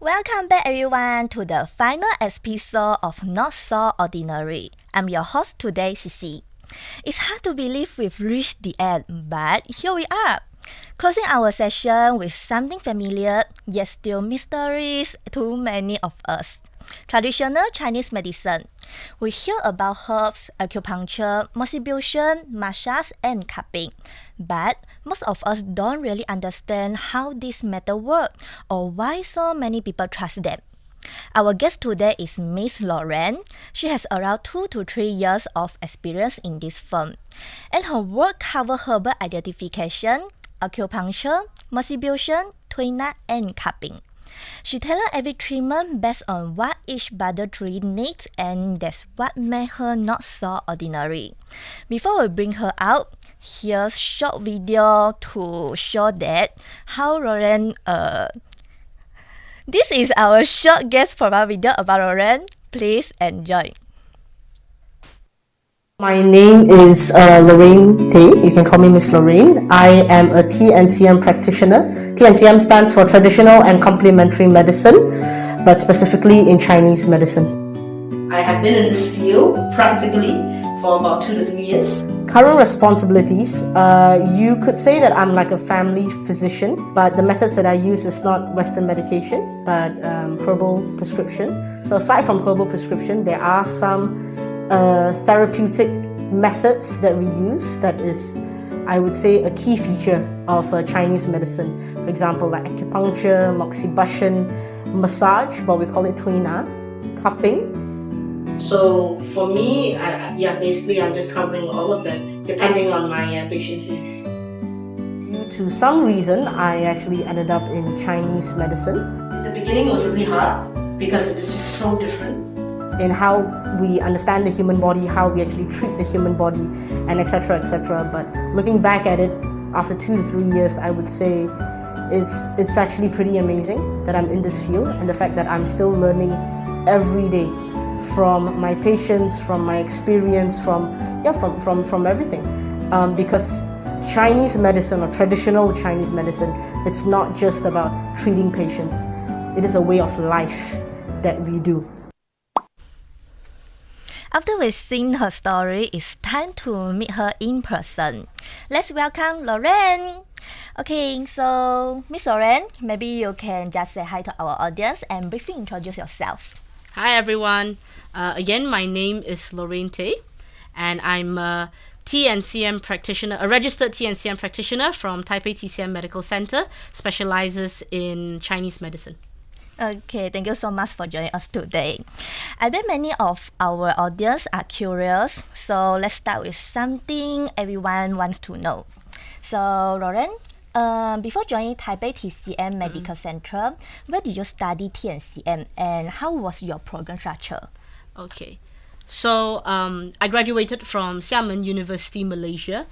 Welcome back everyone to the final episode of Not So Ordinary. I'm your host today, Cici. It's hard to believe we've reached the end, but here we are. Closing our session with something familiar, yet still mysterious to many of us. Traditional Chinese medicine. We hear about herbs, acupuncture, moxibution, massage, and cupping. But most of us don't really understand how this method work or why so many people trust them. Our guest today is Miss Lauren. She has around 2 to 3 years of experience in this field, and her work covers herbal identification, acupuncture, moxibution, twinner, and cupping. She tailors every treatment based on what each body truly needs, and that's what makes her not so ordinary. Before we bring her out, here's a short video to show that how Lauren This is our short guest promo video about Lauren. Please enjoy. My name is Lorraine Tay. You can call me Miss Lorraine. I am a TNCM practitioner. TNCM stands for Traditional and Complementary Medicine, but specifically in Chinese medicine. I have been in this field practically for about 2 to 3 years. Current responsibilities, you could say that I'm like a family physician, but the methods that I use is not Western medication, but herbal prescription. So aside from herbal prescription, there are some therapeutic methods that we use that is, I would say, a key feature of Chinese medicine. For example, like acupuncture, moxibution, massage, what we call it twinner, cupping. So for me, basically I'm just covering all of that depending on my patient's needs. Due to some reason, I actually ended up in Chinese medicine. In the beginning it was really hard because it is just so different in how we understand the human body, how we actually treat the human body, and etc. etc. But looking back at it, after 2 to 3 years, I would say it's actually pretty amazing that I'm in this field, and the fact that I'm still learning every day from my patients, from my experience, from everything. Because Chinese medicine or traditional Chinese medicine, it's not just about treating patients. It is a way of life that we do. After we've seen her story, it's time to meet her in person. Let's welcome Lauren. Okay, so Miss Lauren, maybe you can just say hi to our audience and briefly introduce yourself. Hi everyone. Again, my name is Lorraine Tay, and I'm a TNCM practitioner, a registered TNCM practitioner from Taipei TCM Medical Center, specializes in Chinese medicine. Okay, thank you so much for joining us today. I bet many of our audience are curious, so let's start with something everyone wants to know. So, Lauren, before joining Taipei TCM Medical Center, where did you study TNCM and how was your program structure? Okay, so I graduated from Xiamen University, Malaysia.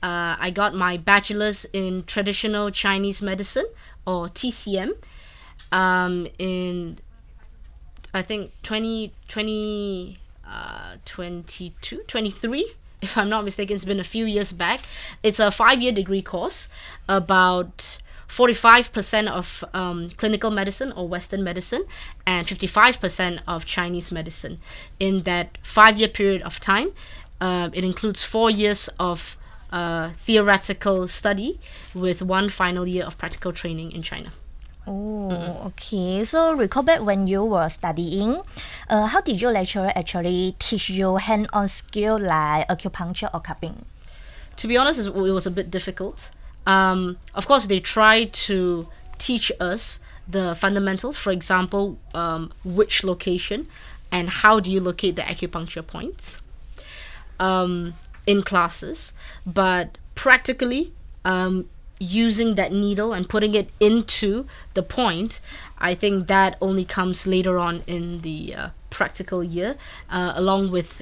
I got my bachelor's in traditional Chinese medicine, or TCM, in I think 2022, 23, if I'm not mistaken. It's been a few years back. It's a 5-year degree course, about 45% of clinical medicine or Western medicine and 55% of Chinese medicine. In that 5-year period of time, it includes 4 years of theoretical study with 1 final year of practical training in China. Oh, okay. So recall back when you were studying, how did your lecturer actually teach you hand-on skill like acupuncture or cupping? To be honest, it was a bit difficult. Of course, they tried to teach us the fundamentals. For example, which location and how do you locate the acupuncture points in classes. But practically, using that needle and putting it into the point, I think that only comes later on in the practical year, along with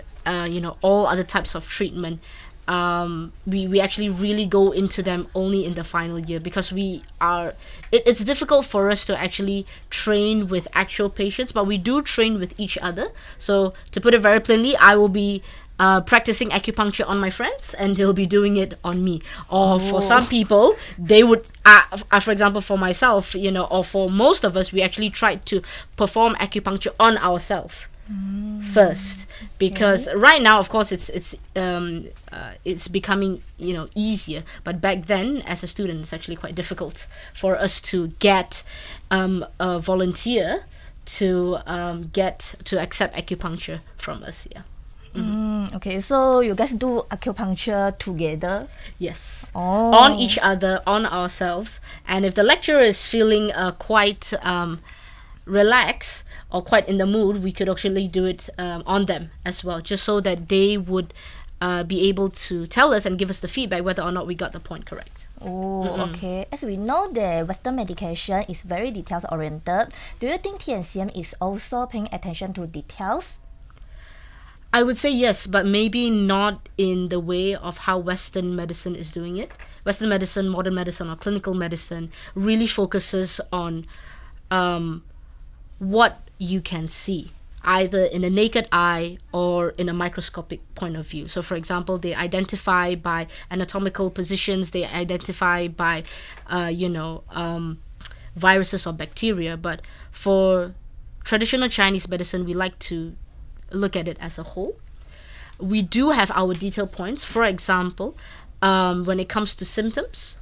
all other types of treatment. We actually really go into them only in the final year, because it's difficult for us to actually train with actual patients, but we do train with each other. So to put it very plainly, I will be practicing acupuncture on my friends, and they'll be doing it on me. Or for some people, they would, for example, for myself, or for most of us, we actually tried to perform acupuncture on ourselves first, because right now, of course, it's becoming easier. But back then, as a student, it's actually quite difficult for us to get a volunteer to accept acupuncture from us. Yeah. Okay, so you guys do acupuncture together? Yes. Oh. On each other, on ourselves. And if the lecturer is feeling quite relaxed or quite in the mood, we could actually do it on them as well, just so that they would be able to tell us and give us the feedback whether or not we got the point correct. Oh, okay. As we know, the Western medication is very details oriented. Do you think TNCM is also paying attention to details? I would say yes, but maybe not in the way of how Western medicine is doing it. Western medicine, modern medicine, or clinical medicine really focuses on what you can see, either in a naked eye or in a microscopic point of view. So, for example, they identify by anatomical positions, they identify by, viruses or bacteria. But for traditional Chinese medicine, we like to look at it as a whole. We do have our detail points. For example, when it comes to symptoms,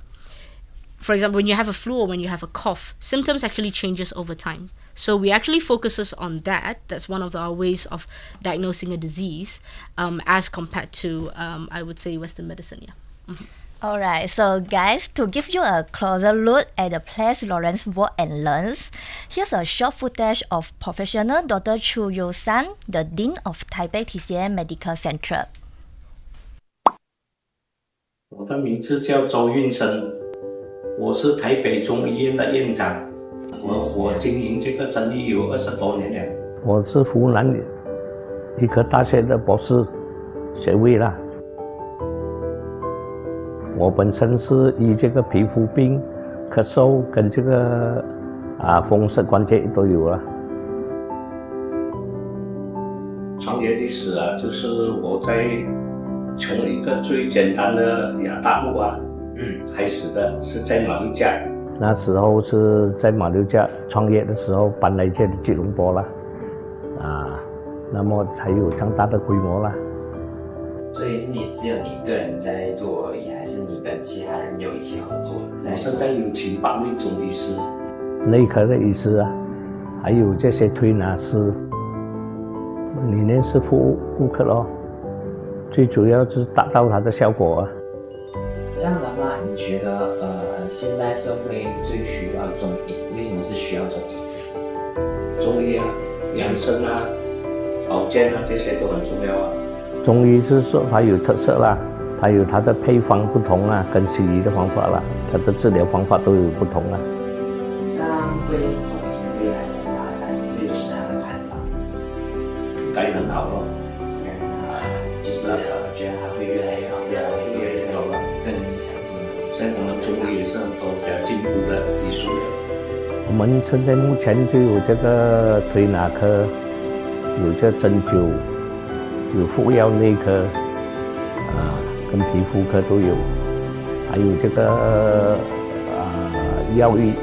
for example, when you have a flu or when you have a cough, symptoms actually changes over time. So we actually focuses on that. That's one of our ways of diagnosing a disease, as compared to, I would say, Western medicine. Yeah. Alright, so guys, to give you a closer look at the place Lawrence works and learns, here's a short footage of Professional Dr. Chu Yu-san, the Dean of Taipei TCM Medical Center. 我的名字叫周运生，我是台北中医院的院长。我经营这个生意有20多年了。我是湖南医科大学的博士学位啦。我本身是医这个皮肤病、咳嗽跟这个风湿关节都有啊。创业的史啊，就是我在从一个最简单的亚大木开始的，是在马六甲。那时候是在马六甲创业的时候搬来这里吉隆坡了，那么才有这样大的规模了。所以是只有你一个人在做而已，还是你跟其他人有一起合作？我现在有请8位中医师、内科的医师啊，还有这些推拿师，理念是服务顾客咯，最主要就是达到它的效果啊。这样的话，你觉得现代社会最需要中医？为什么是需要中医？中医啊，养生啊，保健啊，这些都很重要啊。中医是说它有特色啦，它有它的配方不同啊，跟西医的方法啦，它的治疗方法都有不同啊。这样对中医未来的发展会有什么样的看法？应该很好咯。就是觉得它会越来越好，越来越好了，更相信中医。所以我们中医也是很多比较进步的医术的。我们现在目前就有这个推拿科，有这针灸。有妇药内科，跟皮肤科都有，还有这个药浴、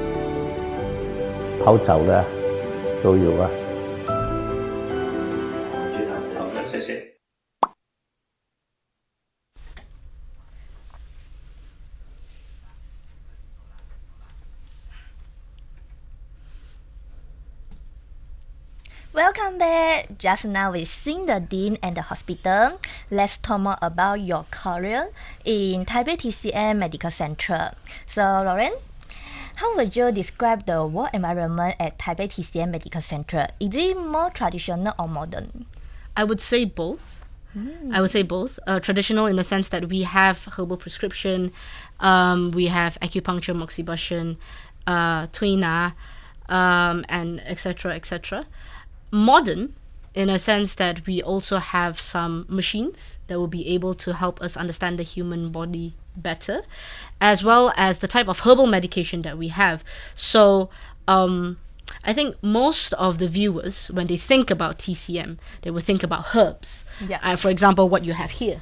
泡澡的都有啊。好的，谢谢。Welcome back. Just now we've seen the dean and the hospital. Let's talk more about your career in Taipei TCM Medical Center. So, Lauren, How would you describe the work environment at Taipei TCM Medical Center? Is it more traditional or modern? I would say both. I would say both. Traditional in the sense that we have herbal prescription, we have acupuncture, moxibustion, tuina, and etc. etc. Modern in a sense that we also have some machines that will be able to help us understand the human body better, as well as the type of herbal medication that we have. So I think most of the viewers, when they think about TCM, they will think about herbs. Yeah. For example, what you have here.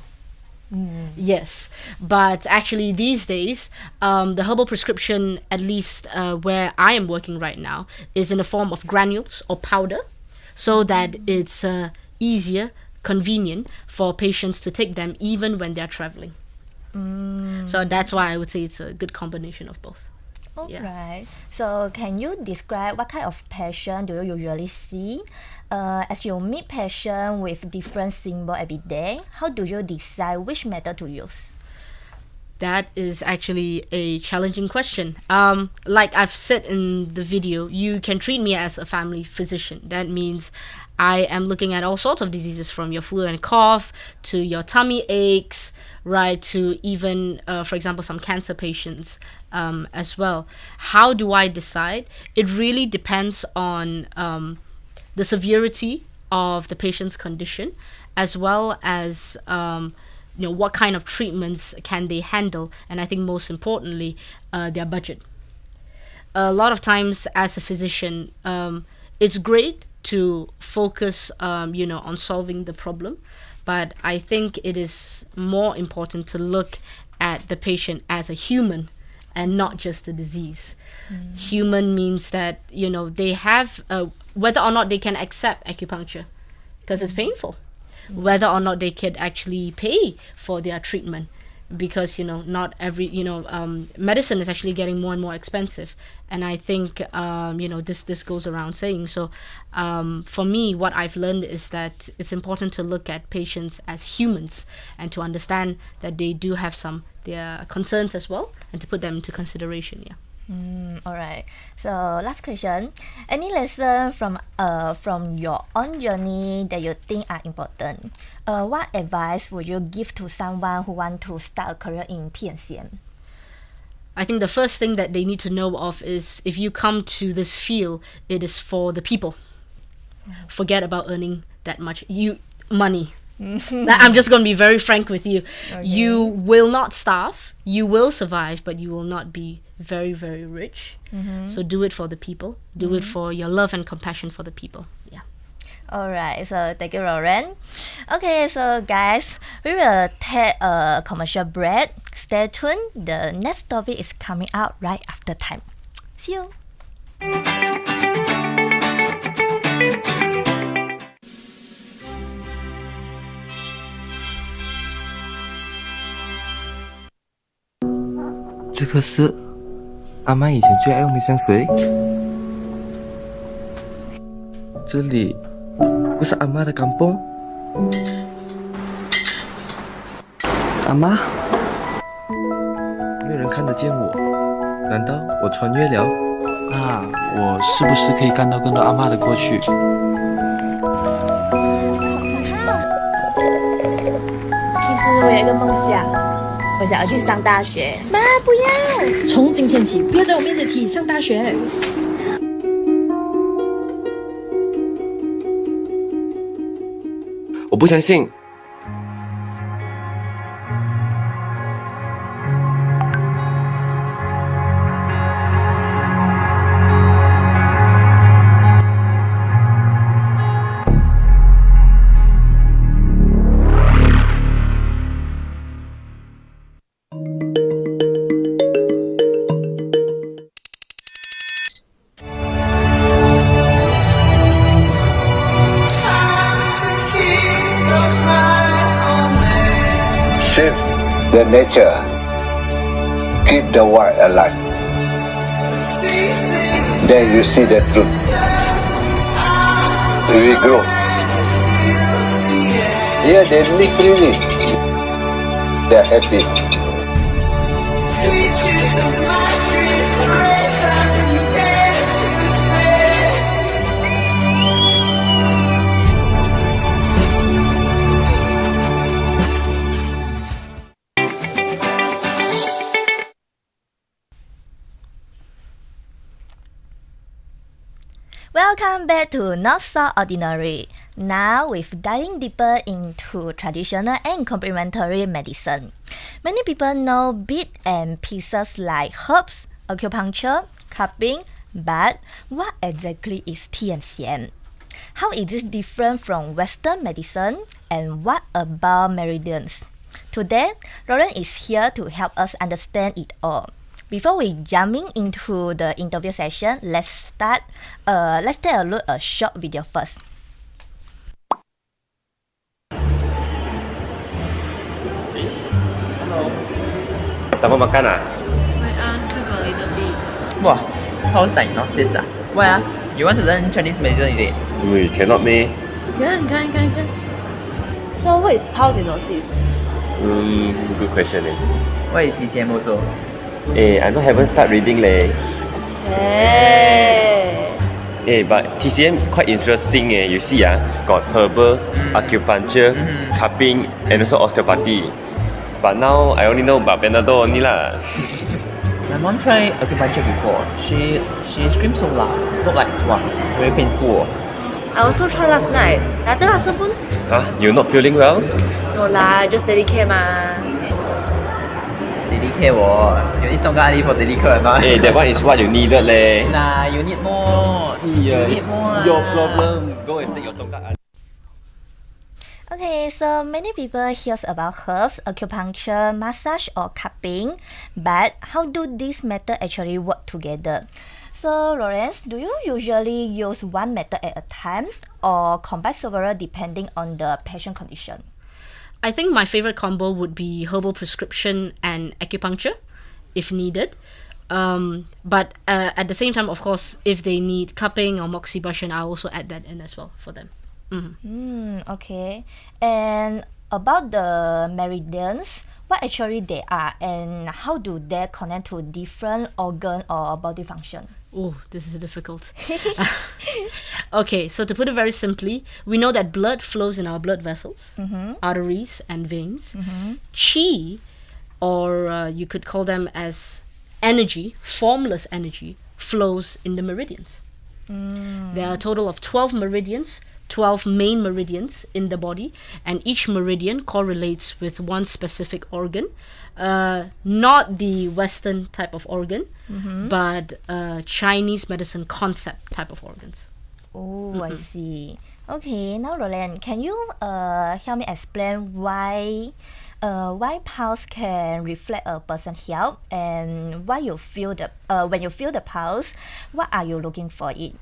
Yes, but actually these days, the herbal prescription, at least where I am working right now, is in the form of granules or powder, so that it's easier, convenient for patients to take them even when they're traveling. So that's why I would say it's a good combination of both. Alright. So can you describe what kind of patient do you usually see? As you meet patients with different symbol every day, how do you decide which method to use? That is actually a challenging question. Like I've said in the video, you can treat me as a family physician. That means I am looking at all sorts of diseases, from your flu and cough to your tummy aches, right, to even, for example, some cancer patients as well. How do I decide? It really depends on the severity of the patient's condition, as well as what kind of treatments can they handle, and I think most importantly, their budget. A lot of times as a physician, it's great to focus on solving the problem, but I think it is more important to look at the patient as a human and not just a disease. Human means that they have whether or not they can accept acupuncture because it's painful, whether or not they could actually pay for their treatment, because not every medicine is actually getting more and more expensive, and I think this goes around saying. So for me, what I've learned is that it's important to look at patients as humans and to understand that they do have their concerns as well, and to put them into consideration. Alright. So last question. Any lesson from your own journey that you think are important? What advice would you give to someone who want to start a career in TNCM? I think the first thing that they need to know of is, if you come to this field, it is for the people. Forget about earning that much money. I'm just going to be very frank with you. Okay. You will not starve. You will survive, but you will not be very, very rich. So do it for the people. Do it for your love and compassion for the people. Yeah. Alright, so thank you, Lauren. Okay, so guys, we will take a commercial break. Stay tuned. The next topic is coming out right after time. See you. 这颗是阿妈以前最爱用的香水。这里不是阿妈的kampung。阿妈，没有人看得见我，难道我穿越了？那我是不是可以看到更多阿妈的过去？其实我有一个梦想，我想要去上大学。妈，不要！从今天起，不要在我面前提上大学。我不相信。Save the nature, keep the world alive. Then you see the truth. We grow. Yeah, they live freely. They're happy. Welcome back to Not So Ordinary. Now we're diving deeper into traditional and complementary medicine. Many people know bits and pieces like herbs, acupuncture, cupping, but what exactly is TNCM? How is this different from Western medicine, and what about meridians? Today, Lauren is here to help us understand it all. Before we jumping into the interview session, let's take a look at a short video first. Tak mau makan ah? My aunt still got a little bit. Wow, pulse diagnosis ah. Why ah? You want to learn Chinese medicine is it? We cannot meh? Can. So what is pulse diagnosis? Good question eh. What is TCM also? I haven't start reading leh. But TCM quite interesting eh. You see got herbal, acupuncture, cupping, and also osteopathy. But now I only know about Panadol only lah. My mom tried acupuncture before. She screamed so loud. Looked like wow, very painful. I also tried last night. Later lah, pun. Huh? You not feeling well? No lah, just daily care mah. Daily care you need tongkat for daily care or not? That one is what you needed leh. Nah, you need more. Yes, you need more. Your problem. Go and take your tongkat. Okay, so many people hears about herbs, acupuncture, massage or cupping, but how do these methods actually work together? So Lawrence, do you usually use one method at a time or combine several depending on the patient condition? I think my favorite combo would be herbal prescription and acupuncture, if needed. But at the same time, of course, if they need cupping or moxibustion, I also add that in as well for them. Okay. And about the meridians, what actually they are and how do they connect to different organ or body function? Oh, this is difficult. Okay, so to put it very simply, we know that blood flows in our blood vessels, arteries and veins. Qi, or you could call them as energy, formless energy, flows in the meridians. There are a total of 12 meridians, 12 main meridians in the body, and each meridian correlates with one specific organ, not the Western type of organ, but Chinese medicine concept type of organs. Oh, I see. Okay, now Roland, can you help me explain why pulse can reflect a person's health, and why you feel the when you feel the pulse, what are you looking for it?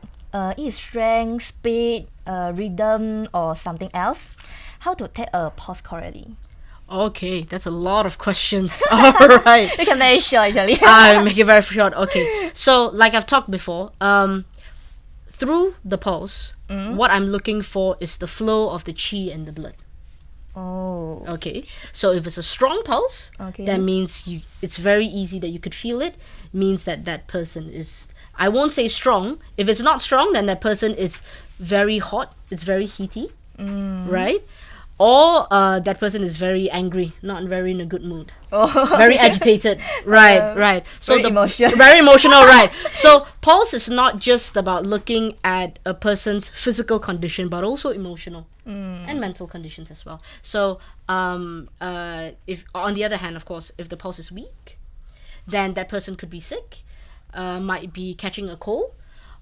Is strength, speed, rhythm, or something else? How to take a pulse correctly? Okay, that's a lot of questions. All right. You can make it short actually. I'll make it very short. Okay. So, like I've talked before, through the pulse, what I'm looking for is the flow of the qi and the blood. Oh. Okay. So if it's a strong pulse, that means it's very easy that you could feel it. Means that that person is, I won't say strong. If it's not strong, then that person is very hot. It's very heaty, right? Or that person is very angry, not very in a good mood. Very agitated. Right. So very emotional, right. So pulse is not just about looking at a person's physical condition, but also emotional and mental conditions as well. So if on the other hand, of course, if the pulse is weak, then that person could be sick, might be catching a cold,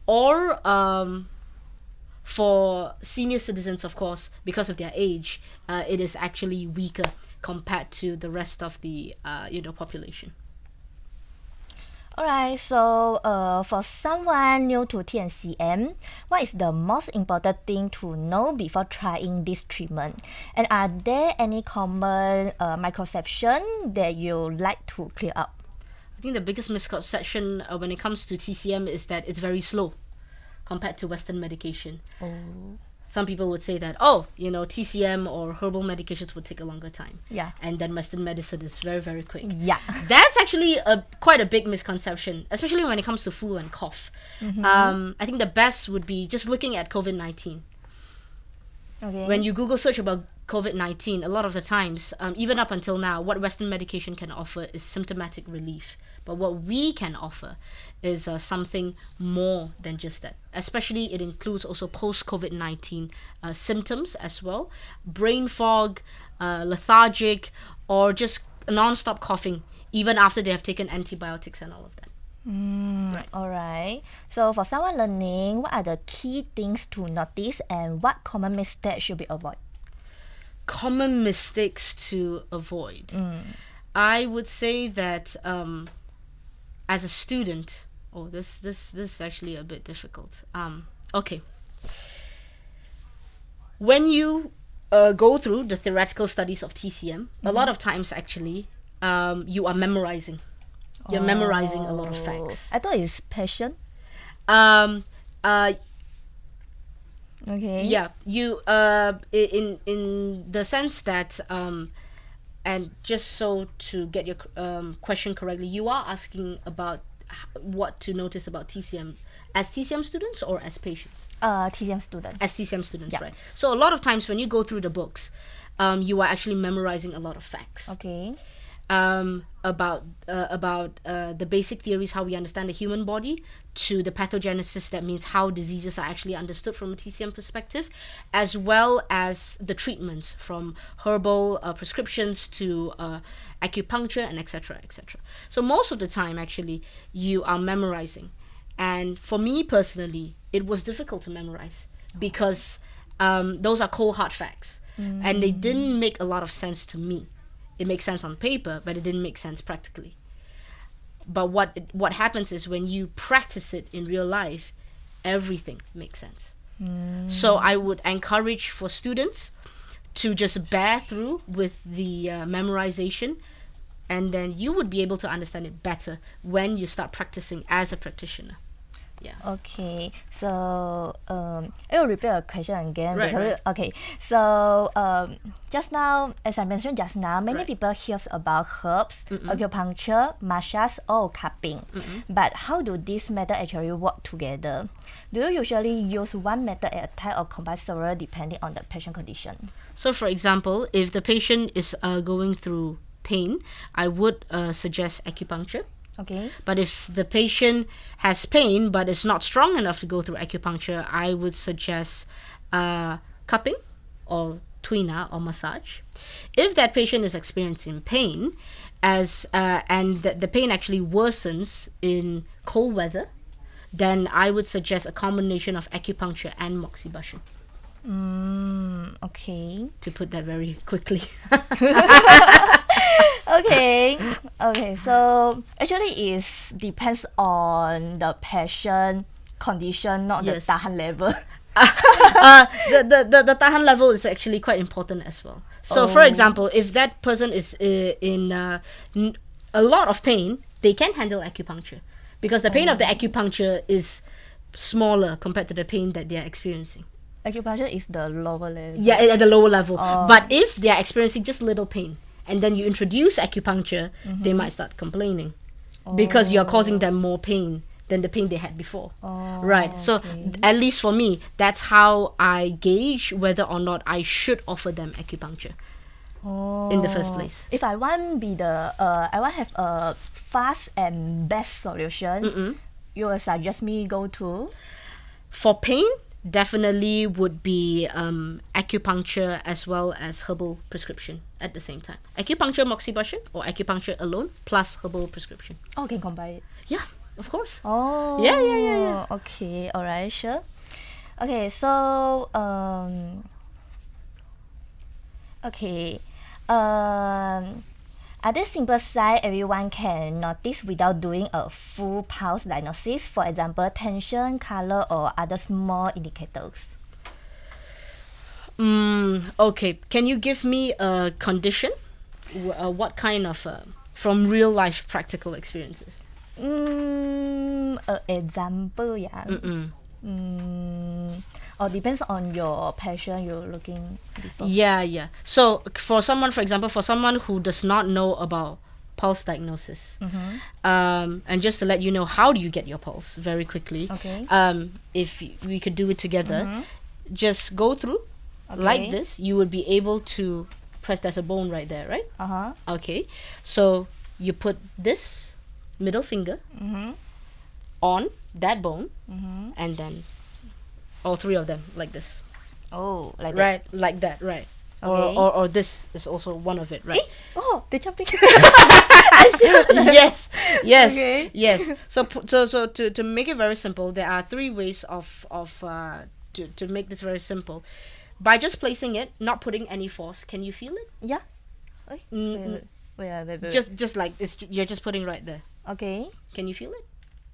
or for senior citizens, of course, because of their age, it is actually weaker compared to the rest of the population. Alright, so for someone new to TNCM, what is the most important thing to know before trying this treatment? And are there any common misconceptions that you like to clear up? I think the biggest misconception when it comes to TCM is that it's very slow compared to Western medication. Some people would say that, TCM or herbal medications would take a longer time. Yeah. And then Western medicine is very, very quick. Yeah. That's actually quite a big misconception, especially when it comes to flu and cough. I think the best would be just looking at COVID-19. Okay. When you Google search about COVID-19, a lot of the times, even up until now, what Western medication can offer is symptomatic relief. But what we can offer is something more than just that. Especially it includes also post-COVID-19 symptoms as well. Brain fog, lethargic, or just non-stop coughing, even after they have taken antibiotics and all of that. Right. Alright. So for someone learning, what are the key things to notice and what common mistakes should be avoided? Common mistakes to avoid. I would say that as a student, this is actually a bit difficult. Okay. When you go through the theoretical studies of TCM, a lot of times actually you are memorizing. You're memorizing a lot of facts. I thought it's passion. Okay. Yeah, you in the sense that and just so to get your question correctly, you are asking about what to notice about TCM as TCM students or as patients? TCM students. As TCM students, Yeah. right? So a lot of times when you go through the books, you are actually memorizing a lot of facts. Okay. About the basic theories, how we understand the human body, to the pathogenesis, that means how diseases are actually understood from a TCM perspective, as well as the treatments from herbal prescriptions to acupuncture and etc. etc. So most of the time actually you are memorizing, and for me personally it was difficult to memorize because those are cold hard facts and they didn't make a lot of sense to me. It makes sense on paper, but it didn't make sense practically. But what happens is when you practice it in real life, everything makes sense. So I would encourage for students to just bear through with the memorization, and then you would be able to understand it better when you start practicing as a practitioner. Yeah. Okay, so I will repeat a question again. Right, because, right. Okay, so just now, as I mentioned just now, many Right. people hears about herbs, acupuncture, massage, or cupping. But how do these methods actually work together? Do you usually use one method at a time or combine several depending on the patient condition? So for example, if the patient is going through pain, I would suggest acupuncture. Okay. But if the patient has pain but is not strong enough to go through acupuncture, I would suggest cupping or tuina or massage. If that patient is experiencing pain, and the pain actually worsens in cold weather, then I would suggest a combination of acupuncture and moxibustion. Okay. To put that very quickly. Okay. Okay. So actually, it depends on the patient condition, not Yes. the tahan level. The tahan level is actually quite important as well. So, for example, if that person is in a lot of pain, they can handle acupuncture because the pain of the acupuncture is smaller compared to the pain that they are experiencing. Acupuncture is the lower level. Yeah, at the lower level. But if they are experiencing just little pain, and then you introduce acupuncture, they might start complaining because you're causing them more pain than the pain they had before. Right. So at least for me, that's how I gauge whether or not I should offer them acupuncture in the first place. If I want I want have a fast and best solution, you will suggest me go to? For pain, definitely would be acupuncture as well as herbal prescription at the same time. Acupuncture moxibustion or acupuncture alone plus herbal prescription. Oh, can combine it. Yeah, of course. Oh. Yeah. Okay. All right. Sure. Okay. So okay. Are there simple signs everyone can notice without doing a full pulse diagnosis? For example, tension, color, or other small indicators. Okay. Can you give me a condition? What kind of from real life practical experiences? Example, yeah. Or depends on your patient you're looking before. Yeah. So for example, for someone who does not know about pulse diagnosis, and just to let you know, how do you get your pulse very quickly? Okay. If we could do it together, just go through like this. You would be able to press. There's a bone right there, right? Okay. So you put this middle finger Mm-hmm. on that bone, Mm-hmm. and then all three of them like this. Oh, like Right, like that, right. Okay. Or this is also one of it, right? Oh, they're jumping. Yes, yes, Okay. yes. So to make it very simple, there are three ways to make this very simple. By just placing it, not putting any force. Can you feel it? Yeah. Oi, Mm, wait. Just like you're just putting right there. Okay. Can you feel it?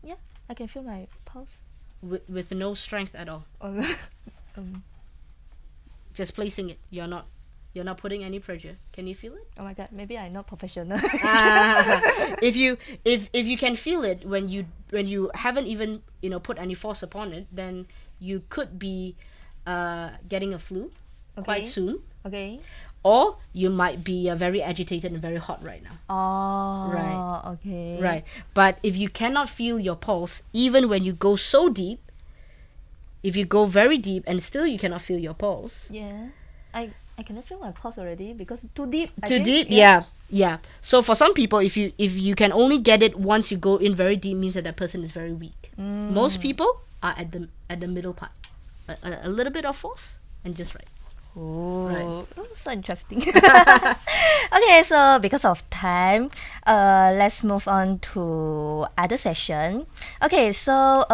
Yeah, I can feel my pulse. With no strength at all. Oh, Just placing it. You're not putting any pressure. Can you feel it? oh my god, maybe I'm not professional. If you can feel it when you haven't even put any force upon it, then you could be getting a flu quite Okay. soon, Okay. or you might be very agitated and very hot right now. Oh. Right. Okay. Right. But if you cannot feel your pulse, even when you go so deep, if you go very deep and still you cannot feel your pulse, Yeah. I cannot feel my pulse already because too deep. I too think. deep, yeah. So for some people, if you can only get it once you go in very deep, means that person is very weak. Most people are at the middle part, a little bit of force and just right. Oh, Right. oh, so interesting. Okay, so because of time, let's move on to other session. Okay, so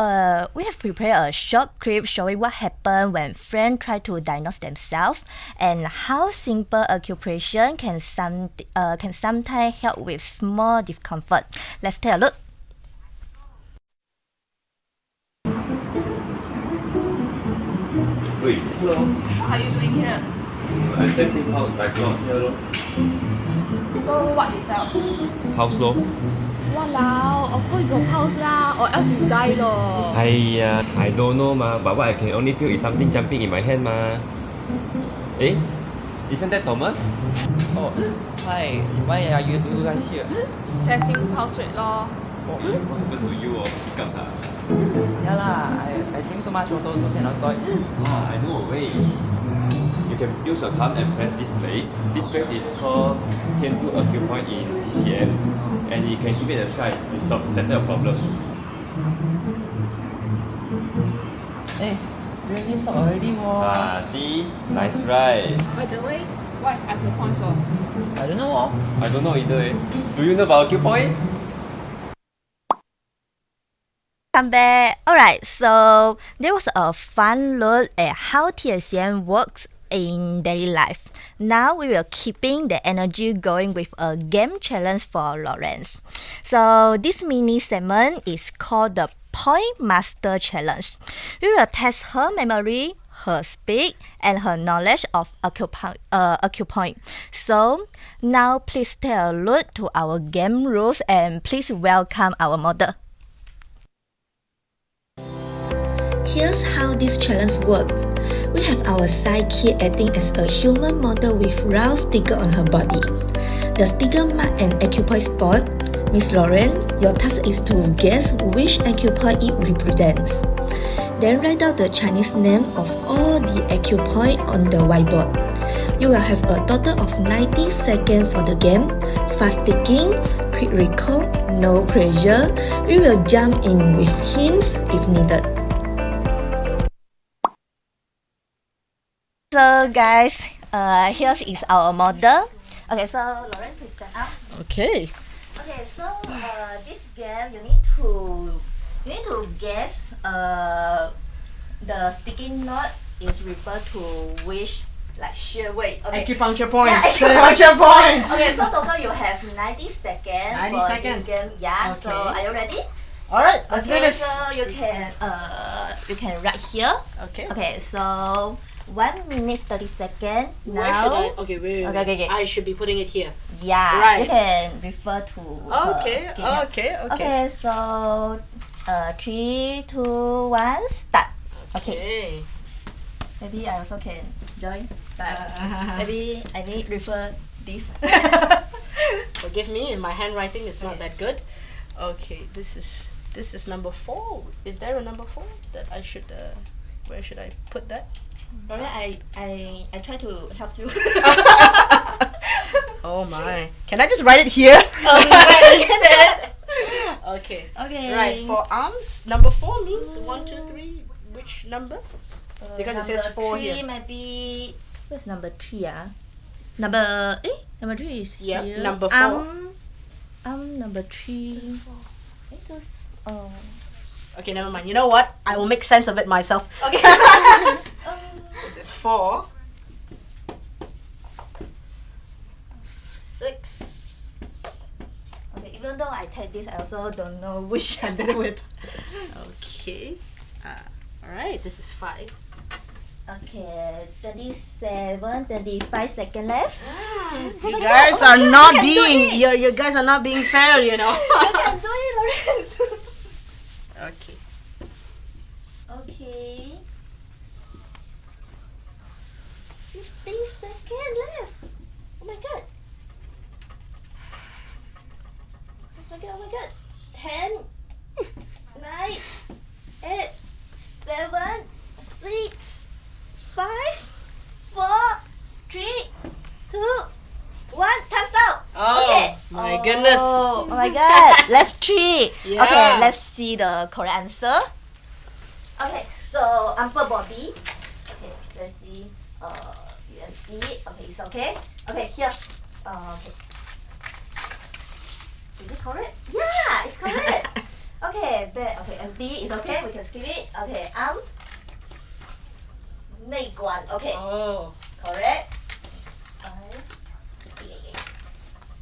we have prepared a short clip showing what happened when friends try to diagnose themselves and how simple acupressure can sometimes help with small discomfort. Let's take a look. Wait, hello. What are you doing here? I'm testing how my slot here, lor. So what you felt? House lor. Walao, of course you got pulse lah, or else you die lor. I don't know ma, but what I can only feel is something jumping in my hand ma. Eh? Isn't that Thomas? Oh, hi. Why are you guys here? Testing pulse rate lor. What happened to you or hiccups ah? Yeah lah, I drink so much water also cannot stop. I know a way. You can use your thumb and press this place. This place is called Tiantu Acupoint in TCM, and you can give it a try. It settle your problem. Hey, really stop already Ah, see? Nice right? By the way, what is acupoint for? I don't know. I don't know either eh. Do you know about acupoints? Come back. Alright, so there was a fun look at how TSM works in daily life. Now we will keeping the energy going with a game challenge for Lawrence. So this mini segment is called the Point Master Challenge. We will test her memory, her speed, and her knowledge of acupoint. So now please take a look to our game rules and please welcome our model. Here's how this challenge works. We have our sidekick acting as a human model with round sticker on her body. The sticker mark an acupoint spot. Miss Lauren, your task is to guess which acupoint it represents. Then write down the Chinese name of all the acupoint on the whiteboard. You will have a total of 90 seconds for the game. Fast thinking, quick recall, no pressure. We will jump in with hints if needed. So guys, here is our model. Okay, so Lauren, please stand up. Okay. Okay, so this game you need to guess the sticky knot is referred to which like shear weight. Okay. Acupuncture points. Yeah, Acupuncture points. Okay, so total you have 90 seconds 90 for seconds. this game. Yeah. Okay. So are you ready? All right, let's do Okay, this. so you can write here. Okay. Okay, so 1 minute 30 seconds. Where should I? Now, Okay, wait. Okay. I should be putting it here. yeah, Right. you can refer to. Okay. her skin. Okay. Okay, so 3, 2, 1, start. Okay. Okay. Maybe I also can join, but maybe I need refer this. Forgive me, my handwriting is not that good. Okay, this is number 4. Is there a number 4 that I should? Where should I put that? Alright, I try to help you. Oh my! Can I just write it here? Instead. Okay. Okay. Right. For arms, number 4 means 1, 2, 3. Which number? Because it says 4 3 here. maybe. Where's number 3? Number 3 is Yep, here. number 4. Number 3. Oh. Okay, never mind. You know what? I will make sense of it myself. Okay. This is 4. 6. Okay, even though I take this, I also don't know which I do with. Okay. Alright, this is 5. Okay, 27, 25 seconds left. You guys are not being you guys are not being fair, you know. You can do it, Lawrence. Okay. Okay. 15 seconds left. Oh my god. Oh my god. 10, 9, 8, 7, 6, 5, 4, 3, 2, 1. Time's up. Oh, Okay. my goodness. Oh my god. Left 3. Yeah. Okay, let's see the correct answer. Okay, so upper body. Okay, let's see. UMD. Okay, it's okay. Okay, here. Okay. Is it correct? Yeah, it's correct. Okay, okay, MD is okay. We can skip it. Okay, 内关. Okay. Oh. Correct.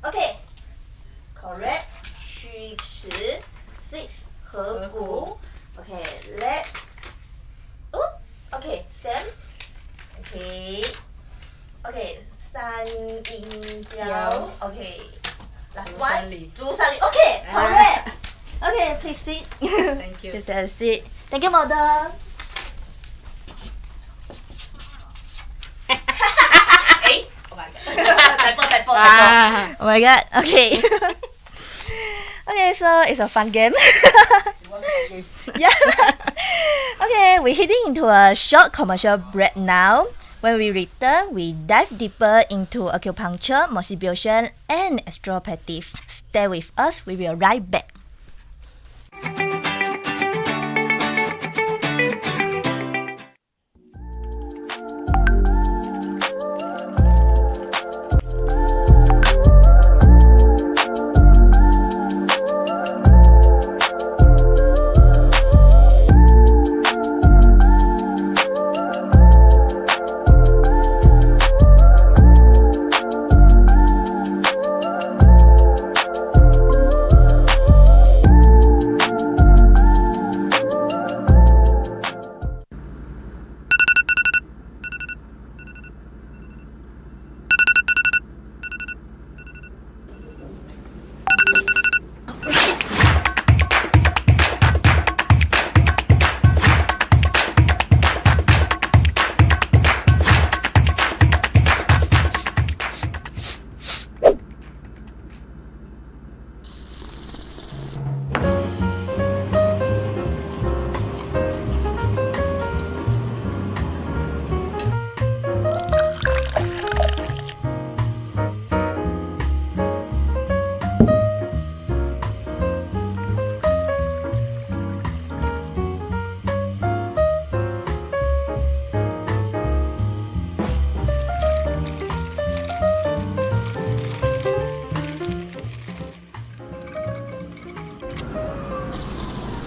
Okay. Correct. 虚齿 6 合谷. Okay, leg. Oh, okay, same. Okay. Okay, 三阴交. Okay. Last one. 足三里. Okay, correct. Okay, please sit. Thank you. Please have a seat. Thank you, model. Typo. Oh my god. Okay. Okay, so it's a fun game. Yeah. Okay, we're heading into a short commercial break now. When we return, we dive deeper into acupuncture, motivation, and osteopathy. Stay with us. We will right back.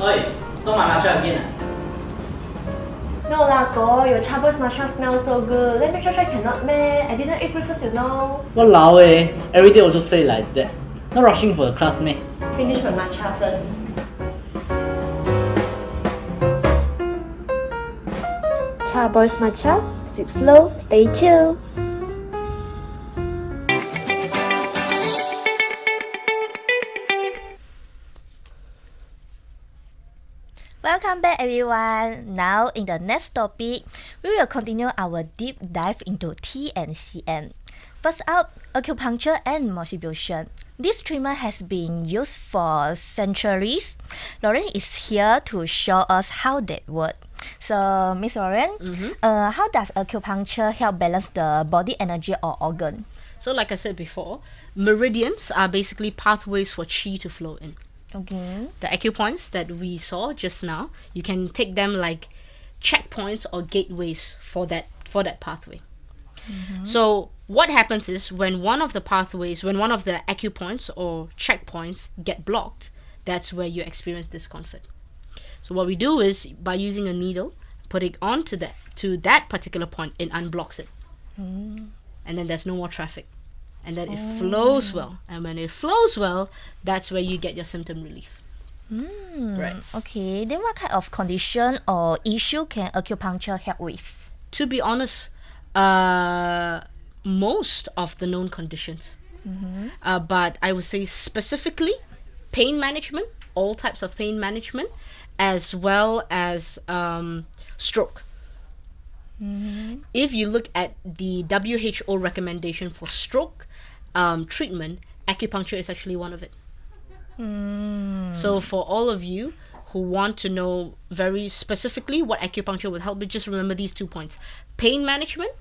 Oi, stole my matcha again. No lah, go. Your Chabos matcha smells so good. Let me try cannot meh. I didn't eat breakfast, you know. Walao eh, every day also say like that. Not rushing for the class meh. Finish my matcha first. Chabos matcha. Sip slow, stay chill. Welcome back everyone. Now in the next topic, we will continue our deep dive into T and CM. First up, acupuncture and motivation. This treatment has been used for centuries. Lauren is here to show us how that works. So, Miss Lauren, how does acupuncture help balance the body energy or organ? So like I said before, meridians are basically pathways for qi to flow in. Okay. The acupoints that we saw just now, you can take them like checkpoints or gateways for that pathway. So what happens is when one of the acupoints or checkpoints get blocked, that's where you experience discomfort. So what we do is, by using a needle, put it onto that particular point, it unblocks it. And then there's no more traffic. And then it flows well. And when it flows well, that's where you get your symptom relief. Right. Okay. Then what kind of condition or issue can acupuncture help with? To be honest, most of the known conditions. But I would say specifically pain management, all types of pain management, as well as stroke. If you look at the WHO recommendation for stroke treatment, acupuncture is actually one of it. So for all of you who want to know very specifically what acupuncture would help with, just remember these 2 points. Pain management,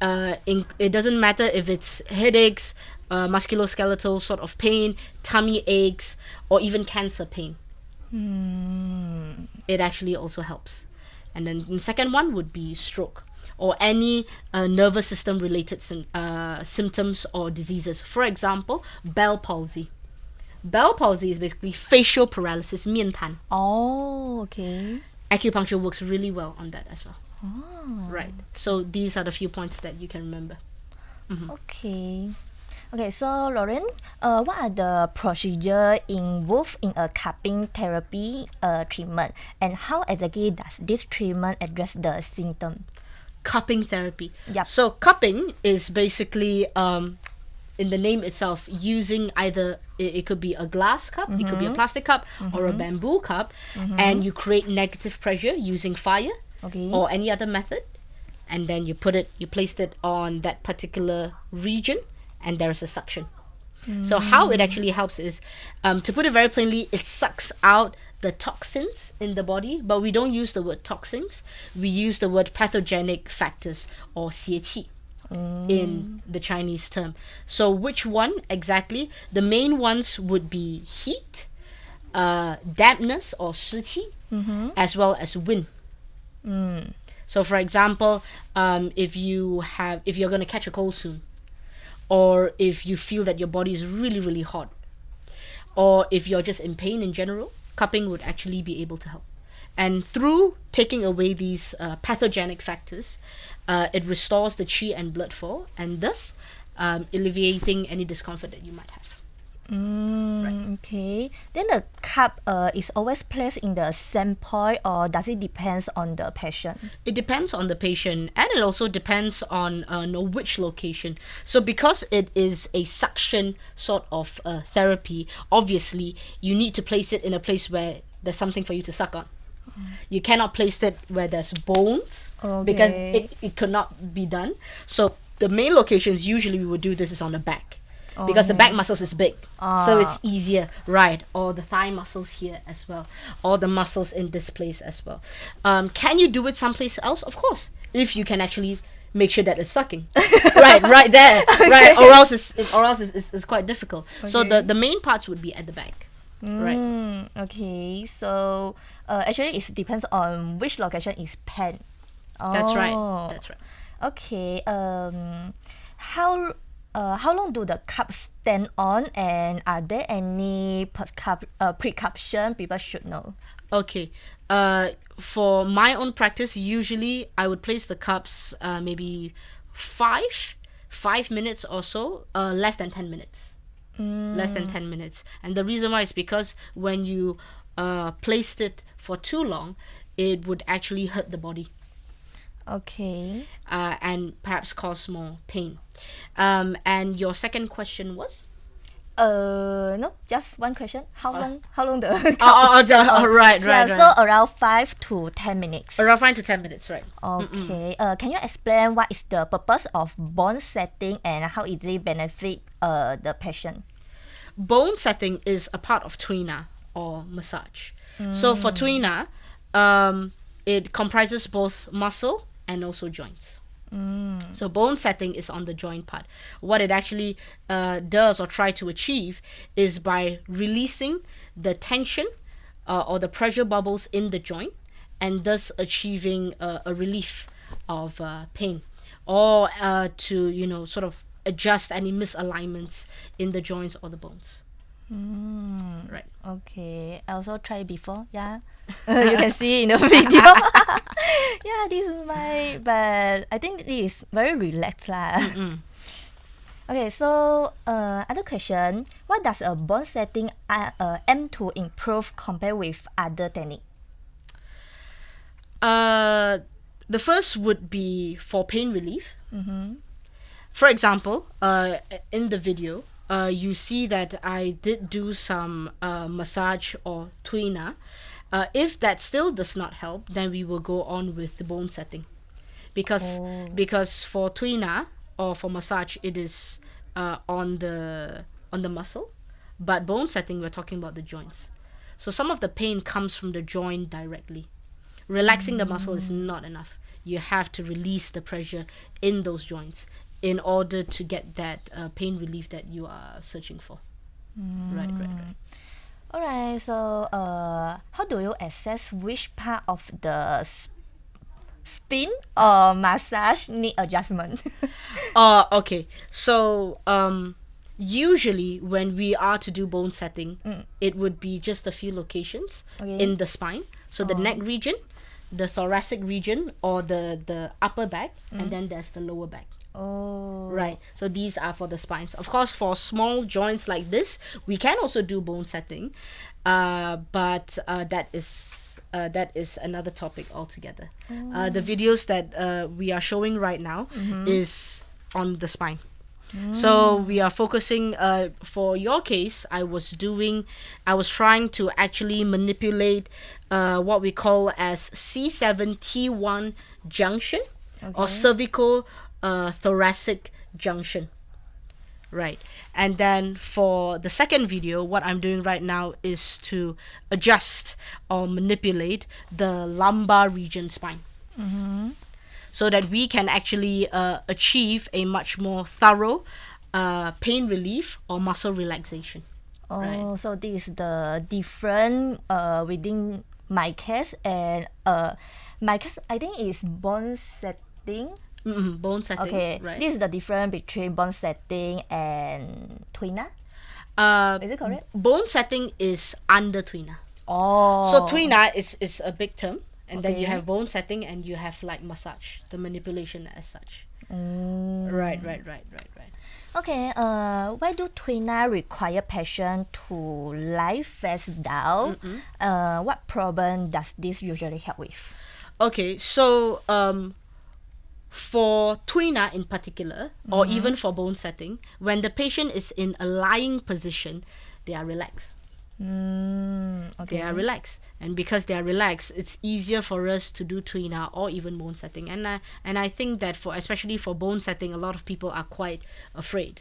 it doesn't matter if it's headaches, musculoskeletal sort of pain, tummy aches, or even cancer pain. It actually also helps. And then the second one would be stroke, or any nervous system related symptoms or diseases. For example, Bell palsy. Bell palsy is basically facial paralysis, 面瘫. Oh, okay. Acupuncture works really well on that as well. Right. So these are the few points that you can remember. Okay. Okay, so Lauren, what are the procedures involved in a cupping therapy treatment, and how exactly does this treatment address the symptom? Cupping therapy. Yep. So cupping is basically, in the name itself, using either it could be a glass cup, it could be a plastic cup, or a bamboo cup, and you create negative pressure using fire or any other method, and then you placed it on that particular region, and there is a suction. So how it actually helps is, to put it very plainly, it sucks out the toxins in the body, but we don't use the word toxins. We use the word pathogenic factors, or 邪气 in the Chinese term. So which one exactly? The main ones would be heat, dampness or 湿气, as well as wind. So for example, if you're going to catch a cold soon, or if you feel that your body is really, really hot, or if you're just in pain in general, cupping would actually be able to help. And through taking away these pathogenic factors, it restores the qi and blood flow, and thus alleviating any discomfort that you might have. Right. Okay. Then the cup is always placed in the same point, or does it depend on the patient? It depends on the patient, and it also depends on which location. So because it is a suction sort of therapy, obviously you need to place it in a place where there's something for you to suck on. You cannot place it where there's bones, because it could not be done. So the main locations usually we would do this is on the back. Because the back muscles is big, so it's easier, right? Or the thigh muscles here as well, or the muscles in this place as well. Can you do it someplace else? Of course, if you can actually make sure that it's sucking, right there, right? Or else it's quite difficult. So the main parts would be at the back, right? Okay, so actually it depends on which location is pain. That's right. That's right. Okay. How long do the cups stand on, and are there any precaution people should know? Okay. For my own practice, usually I would place the cups maybe 5 minutes or so, less than 10 minutes. Less than 10 minutes. And the reason why is because when you placed it for too long, it would actually hurt the body. Okay. And perhaps cause more pain. And your second question was? No, just one question. How long the right. So around 5 to 10 minutes. Around 5 to 10 minutes, right. Okay. Can you explain what is the purpose of bone setting and how it benefit the patient? Bone setting is a part of tuina or massage. So for tuina, it comprises both muscle and also joints. So bone setting is on the joint part. What it actually does or try to achieve is by releasing the tension or the pressure bubbles in the joint, and thus achieving a relief of pain, or to sort of adjust any misalignments in the joints or the bones. Right. Okay. I also tried before. Yeah. You can see in the video. Yeah, this is but I think this is very relaxed lah. Okay, so other question. What does a bone setting aim to improve compared with other technique? The first would be for pain relief. For example, in the video, you see that I did do some massage or tuina. If that still does not help, then we will go on with the bone setting, because for tuina or for massage, it is on the muscle, but bone setting, we're talking about the joints. So some of the pain comes from the joint directly. Relaxing the muscle is not enough. You have to release the pressure in those joints in order to get that pain relief that you are searching for. Right. Alright, so how do you assess which part of the spin or massage need adjustment? Okay. So usually when we are to do bone setting, it would be just a few locations in the spine. So the neck region, the thoracic region, or the upper back, and then there's the lower back. Right. So these are for the spines. Of course, for small joints like this, we can also do bone setting, but that is another topic altogether. The videos that we are showing right now is on the spine. So we are focusing, for your case, I was trying to actually manipulate what we call as C7T1 junction, or cervical thoracic junction. Right. And then for the second video, what I'm doing right now is to adjust or manipulate the lumbar region spine. So that we can actually achieve a much more thorough pain relief or muscle relaxation. Right. So this is the different within my case, and my case I think is bone setting. Bone setting. Okay, right. This is the difference between bone setting and tuina. Is it correct? Bone setting is under tuina. Oh. So tuina is a big term, and then you have bone setting, and you have like massage, the manipulation as such. Right. Okay. Why do tuina require patient to lie face down? What problem does this usually help with? Okay, so for tuina in particular, or even for bone setting, when the patient is in a lying position, they are relaxed. They are relaxed, and because they are relaxed, it's easier for us to do tuina or even bone setting. And I think that especially for bone setting, a lot of people are quite afraid.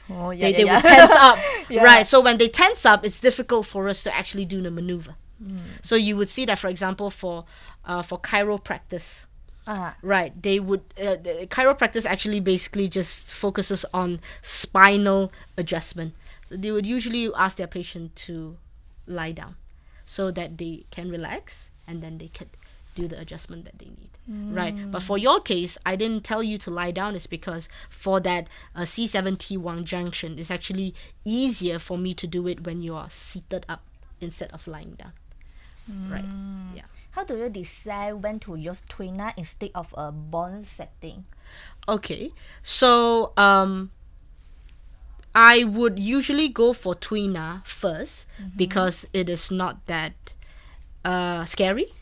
They would tense up. Right. So when they tense up, it's difficult for us to actually do the maneuver. So you would see that, for example, for chiropractic. Right, they would the chiropractic actually basically just focuses on spinal adjustment. They would usually ask their patient to lie down so that they can relax, and then they could do the adjustment that they need. Right, but for your case, I didn't tell you to lie down is because for that C7T1 junction, it's actually easier for me to do it when you are seated up instead of lying down. Right. Yeah. How do you decide when to use tuina instead of a bone setting? Okay, so I would usually go for tuina first because it is not that scary,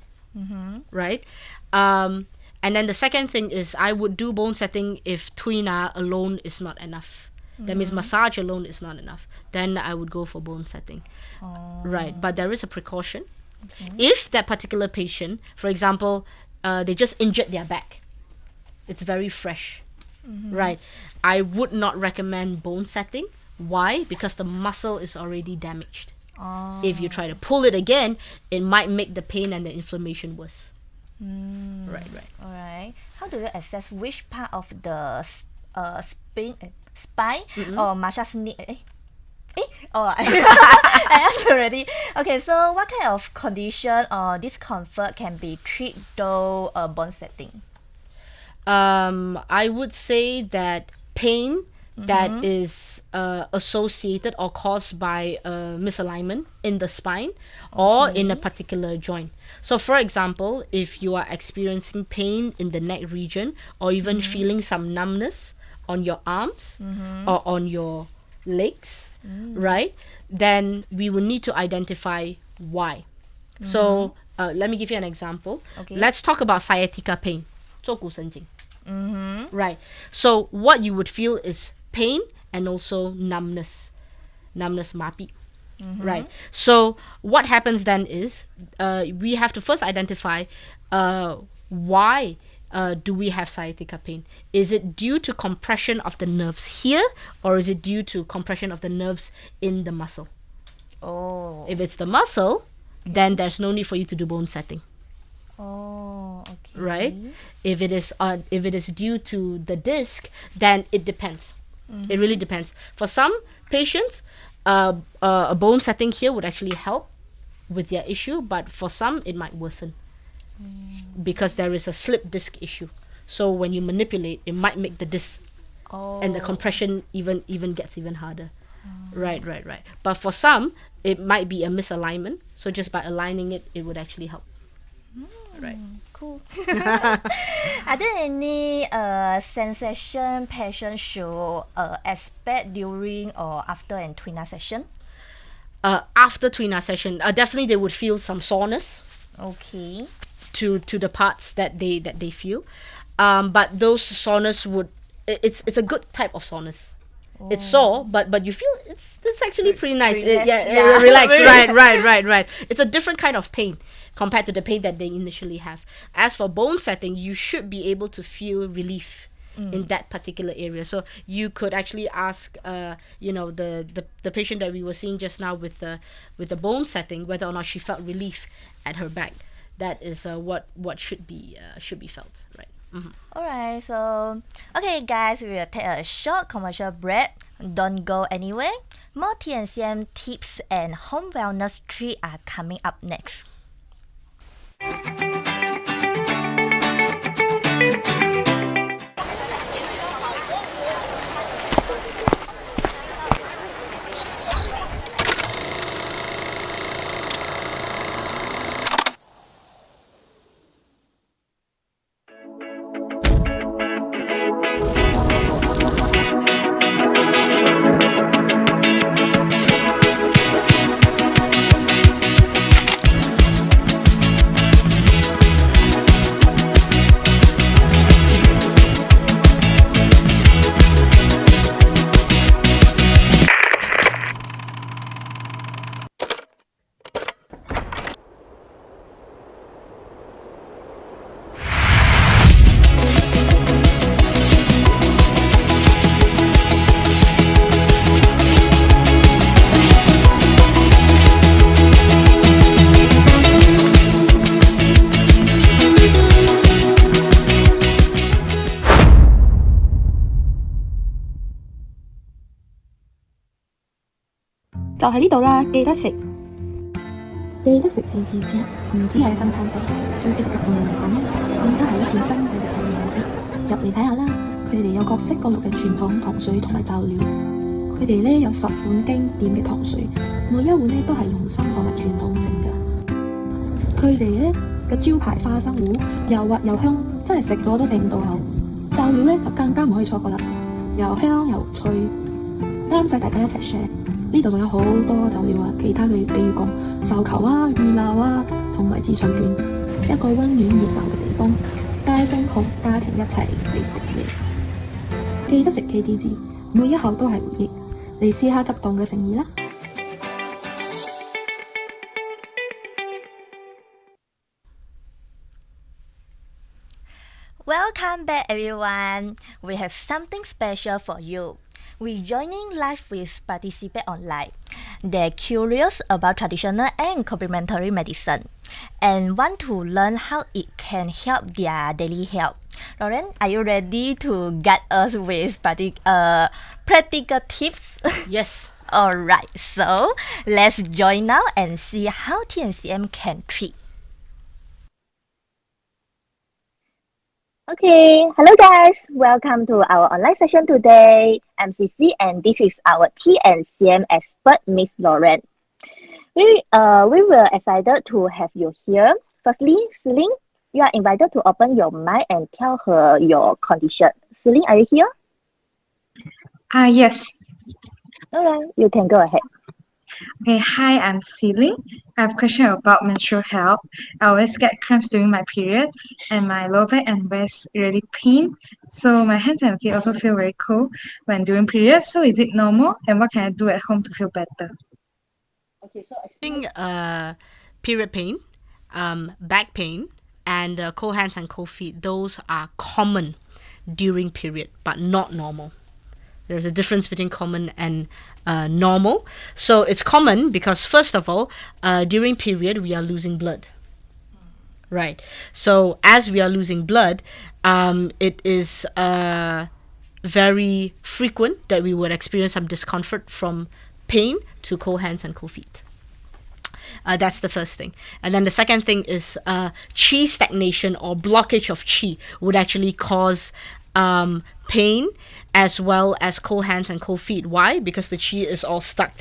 right? And then the second thing is I would do bone setting if tuina alone is not enough. That means massage alone is not enough. Then I would go for bone setting, right? But there is a precaution. If that particular patient, for example, they just injured their back, it's very fresh, right? I would not recommend bone setting. Why? Because the muscle is already damaged. If you try to pull it again, it might make the pain and the inflammation worse. Right. Alright. How do you assess which part of the spine or massage need? Oh, I asked already. Okay, so what kind of condition or discomfort can be treated through a bone setting? I would say that pain that is associated or caused by misalignment in the spine or in a particular joint. So, for example, if you are experiencing pain in the neck region or even feeling some numbness on your arms or on your legs, right? Then we will need to identify why. So, let me give you an example. Okay. Let's talk about sciatica pain. 坐骨神经. Right. So what you would feel is pain and also numbness mapi. Right. So what happens then is we have to first identify why do we have sciatica pain? Is it due to compression of the nerves here, or is it due to compression of the nerves in the muscle? Oh. If it's the muscle, then there's no need for you to do bone setting. Oh, okay. Right? If it is due to the disc, then it depends. It really depends. For some patients, a bone setting here would actually help with their issue, but for some it might worsen because there is a slip disc issue. So when you manipulate, it might make the disc and the compression even gets even harder. Right. But for some, it might be a misalignment. So just by aligning it, it would actually help. Right. Cool. Are there any sensation patient should expect during or after an twina session? After twina session, definitely they would feel some soreness. Okay. To the parts that they feel, but those soreness it's a good type of soreness. It's sore, but you feel it's actually pretty nice. Relax. Right. It's a different kind of pain compared to the pain that they initially have. As for bone setting, you should be able to feel relief in that particular area. So you could actually ask, the patient that we were seeing just now with the bone setting, whether or not she felt relief at her back. That is what should be felt, right? Alright, so okay guys, we will take a short commercial break. Don't go anywhere. More TNCM tips and home wellness treat are coming up next.就喺呢度啦，記得食。記得食奇奇子，唔止係分產地，對佢哋嘅朋友嚟講，更加係一件珍貴嘅體驗。入嚟睇下啦，佢哋有各式各樣嘅傳統糖水同埋醬料。佢哋咧有10款經典嘅糖水，每一碗咧都係用心同埋傳統整㗎。佢哋咧嘅招牌花生糊又滑又香，真係食咗都定唔到口。醬料咧就更加唔可以錯過啦，又香又脆，啱晒大家一齊 share。呢度仲有好多醬料啊，其他嘅比如講壽球啊、魚鬧啊，同埋紫菜卷，一個溫暖熱鬧嘅地方，街坊同家庭一齊嚟食嘢。記得食 KD 字，每一口都係回憶。嚟試下急凍嘅誠意啦！ Welcome back everyone. We have something special for you. We're joining live with participants online. They're curious about traditional and complementary medicine and want to learn how it can help their daily health. Lauren, are you ready to guide us with practical tips? Yes, Alright, so let's join now and see how TNCM can treat. Okay, hello guys. Welcome to our online session today. I'm Cici and this is our TNCM expert, Miss Lauren. We were excited to have you here. Firstly, Celine, you are invited to open your mic and tell her your condition. Celine, are you here? Yes. Alright, you can go ahead. Okay, hi, I'm Celine. I have a question about menstrual health. I always get cramps during my period, and my lower back and waist really pain. So my hands and feet also feel very cold when during periods. So is it normal? And what can I do at home to feel better? Period pain, back pain, and cold hands and cold feet. Those are common during period, but not normal. There's a difference between common and normal. So it's common because, first of all, during period, we are losing blood. Right. So as we are losing blood, it is very frequent that we would experience some discomfort from pain to cold hands and cold feet. That's the first thing. And then the second thing is qi stagnation or blockage of qi would actually cause pain as well as cold hands and cold feet. Why? Because the qi is all stuck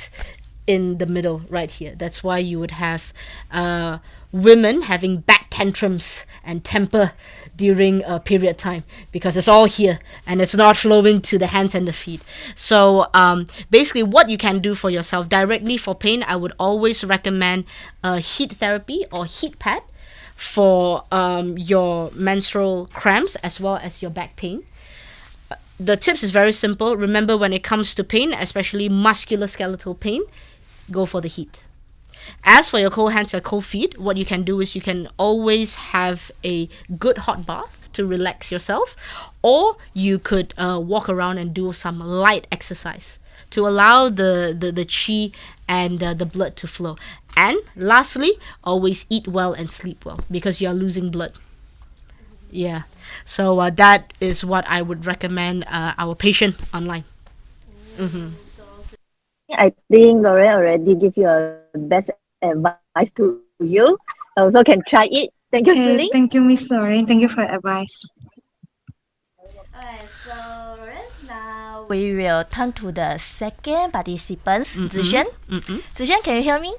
in the middle right here. That's why you would have women having back tantrums and temper during period time, because it's all here and it's not flowing to the hands and the feet. So basically what you can do for yourself directly for pain, I would always recommend heat therapy or heat pad for your menstrual cramps as well as your back pain. The tips is very simple. Remember, when it comes to pain, especially musculoskeletal pain, go for the heat. As for your cold hands or cold feet, what you can do is you can always have a good hot bath to relax yourself, or you could walk around and do some light exercise to allow the qi and the blood to flow. And lastly, always eat well and sleep well, because you are losing blood. Yeah. So that is what I would recommend our patient online. Mm-hmm. I think Lauren already give you a best advice to you. Also can try it. Thank you, Okay, Celine. thank you, Miss Lauren. Thank you for the advice. Alright, so now we will turn to the second participant, Zishan. Zishan, can you hear me?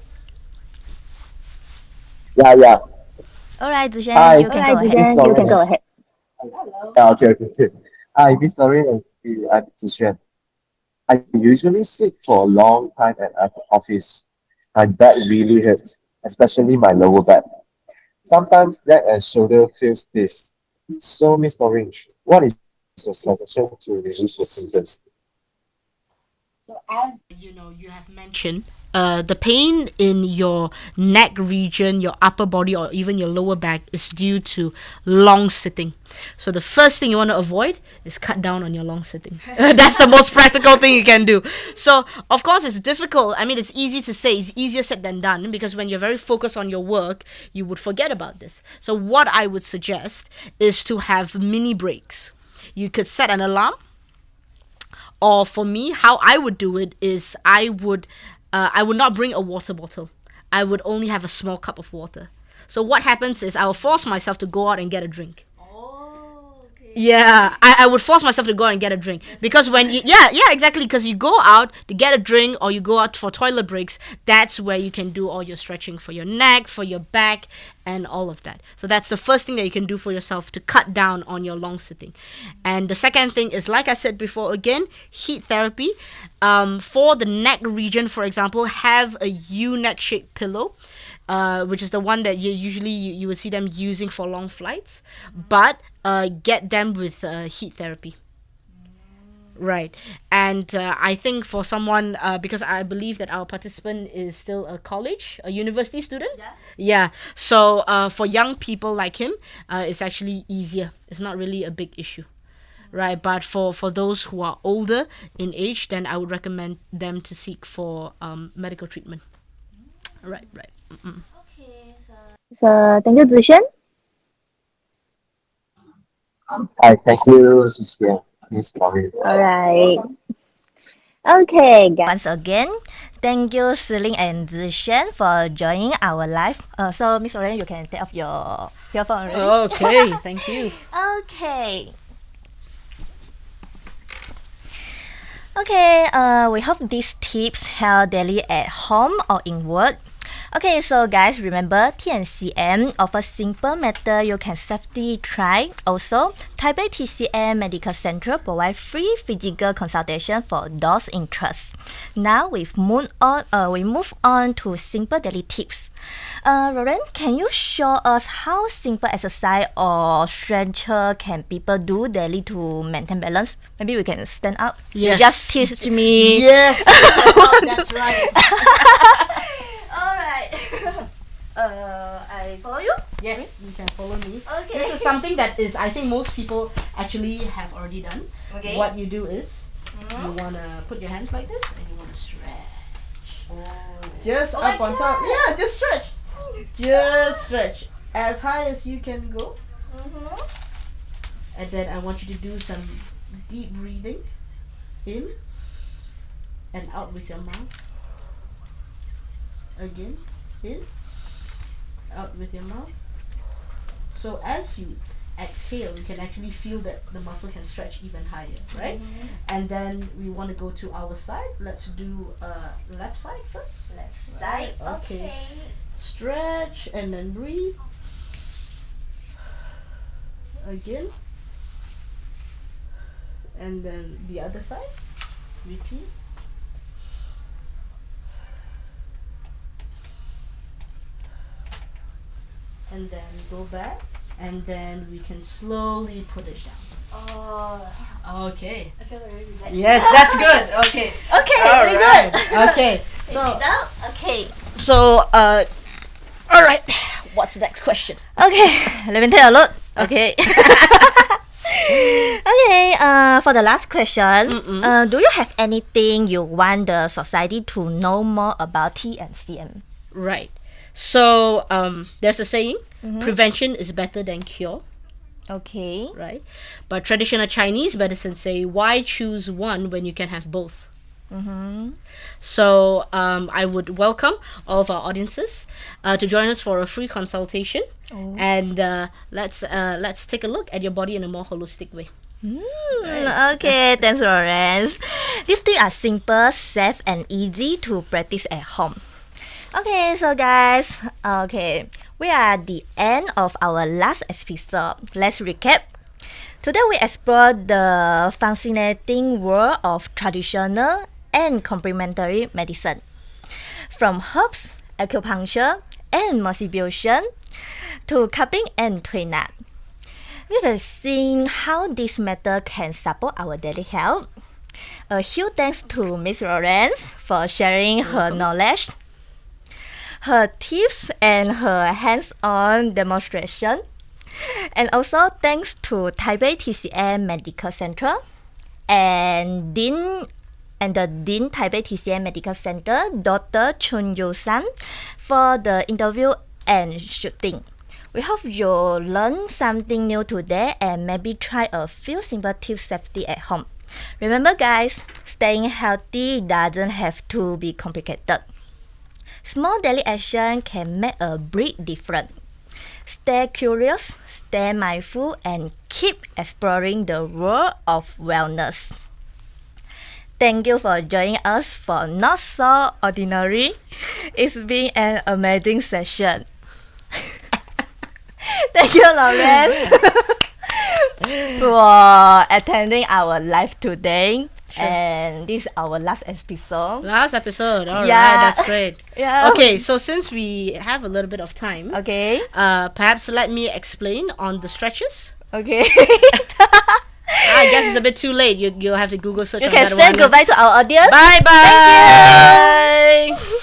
Yeah. Alright, Zishan, Hi. you can go ahead. Zishan, you can go ahead. Okay. Hi, Miss Lauren and I'm Zishan. I usually sit for a long time at the office. My back really hurts, especially my lower back. Sometimes neck and shoulder feels this. So, Miss Lauren, what is your suggestion to reduce the symptoms? You have mentioned the pain in your neck region, your upper body, or even your lower back is due to long sitting. So the first thing you want to avoid is cut down on your long sitting. That's the most practical thing you can do. So of course it's difficult. I mean, it's easy to say, it's easier said than done, because when you're very focused on your work, you would forget about this. So what I would suggest is to have mini breaks. You could set an alarm. Or for me, how I would do it is I would not bring a water bottle. I would only have a small cup of water. So what happens is I will force myself to go out and get a drink. Yeah, I would force myself to go out and get a drink, because when you exactly, because you go out to get a drink or you go out for toilet breaks, that's where you can do all your stretching for your neck, for your back, and all of that. So that's the first thing that you can do for yourself to cut down on your long sitting. And the second thing is, like I said before, again, heat therapy. For the neck region, for example, have a U-neck shaped pillow. Which is the one that you would see them using for long flights, but get them with heat therapy. Right. And I think for someone, because I believe that our participant is still a university student. Yeah. So for young people like him, it's actually easier. It's not really a big issue. Right. But for those who are older in age, then I would recommend them to seek for medical treatment. Right. Okay, So thank you, Zishan. Hi, thank you, Cecilia. Miss Lauren. Alright. Okay, guys. Once again, thank you Shiling and Zishan for joining our live. So Miss Lauren, you can take off your earphone already. Okay, thank you. Okay. Okay, we hope these tips help daily at home or in work. Okay, so guys, remember TNCM offers simple method you can safely try. Also, Taipei TCM Medical Center provide free physical consultation for those interested. Now we move on to simple daily tips. Lauren, can you show us how simple exercise or stretcher can people do daily to maintain balance? Maybe we can stand up. Yes. You just teach me. Yes. That's right. Alright. I follow you? Yes, you can follow me. Okay. This is something that is, I think most people actually have already done. Okay. What you do is, you want to put your hands like this and you want to stretch. Just Oh up my on top. God. Yeah, just stretch. Just stretch. As high as you can go. And then I want you to do some deep breathing. In and out with your mouth. Again, in, out with your mouth. So as you exhale, you can actually feel that the muscle can stretch even higher, right? And then we want to go to our side. Let's do left side first. Left side, okay. Stretch and then breathe. Again. And then the other side. Repeat. And then go back, and then we can slowly put it down. Okay. I feel very relaxed. Yes, that's good. Okay. Okay, All very right. good. Okay. Is it down? Okay. So, all right. What's the next question? Okay, let me take a look. Okay. Okay, for the last question, do you have anything you want the society to know more about TNCM? Right. So, there's a saying, prevention is better than cure. Okay. Right. But traditional Chinese medicine say, why choose one when you can have both? So, I would welcome all of our audiences to join us for a free consultation. And let's take a look at your body in a more holistic way. Okay, thanks, Lawrence. These tips are simple, safe, and easy to practice at home. Okay, so guys, we are at the end of our last episode. Let's recap. Today we explore the fascinating world of traditional and complementary medicine. From herbs, acupuncture, and motivation to cupping and tuina. We have seen how this method can support our daily health. A huge thanks to Miss Lawrence for sharing her knowledge, her tips, and her hands-on demonstration. And also thanks to Taipei TCM Medical Center and the Dean Taipei TCM Medical Center, Dr. Chun Yu-san, for the interview and shooting. We hope you learned something new today and maybe try a few simple tips safety at home. Remember guys, staying healthy doesn't have to be complicated. Small daily action can make a big difference. Stay curious, stay mindful, and keep exploring the world of wellness. Thank you for joining us for Not So Ordinary. It's been an amazing session. Thank you, Lauren, for attending our live today. Sure. And this is our last episode. Last episode. All right, Yeah. that's great. Yeah. Okay, so since we have a little bit of time, Okay. Perhaps let me explain on the stretches. Okay. I guess it's a bit too late. You'll have to Google search You on can that say one. goodbye to our audience. Bye bye. Thank you.